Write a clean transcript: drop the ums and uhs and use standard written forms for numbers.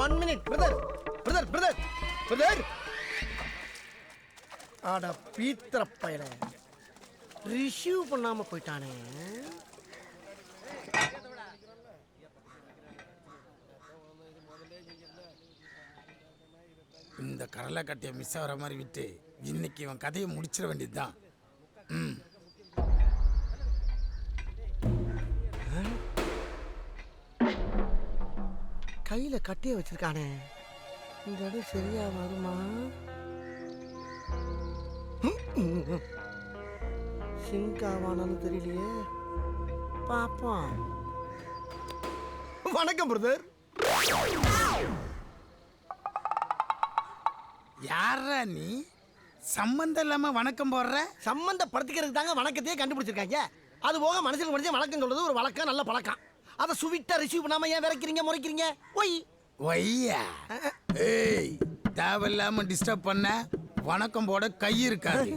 1 minute brother brother brother brother. ஆட பீத்திர பயல receive பண்ணாம போயிட்டானே. இந்த கடலை கட்டையை மிஸ் ஆகிற மாதிரி விட்டு இன்னைக்கு இவன் கதையை முடிச்சிட வேண்டியதுதான். கையில கட்டிய வச்சிருக்கானே, இந்த இடம் சரியா வருமா? சிங்காவானு தெரியலையே, பாப்போம். வணக்கம் பிரதர். யாரா நீ? சம்பந்தம் இல்லாம வணக்கம் போடுற? சம்பந்தப்படுத்திக்கிறதுக்கு தாங்க வணக்கத்தையே கண்டுபிடிச்சிருக்காங்க. அது போக மனுஷனுக்கு மனுஷன் வணக்கம் சொல்றது ஒரு வழக்கம், நல்ல பழக்கம். அதை சுவிட்டா ரிசீவ் பண்ணாம ஏன் விரைக்கிறீங்க முறைக்கிறீங்க? ஒய் ஒய்யா, ஏய், தேவையில்லாம டிஸ்டர்ப் பண்ண வணக்கம் போட கை இருக்காது.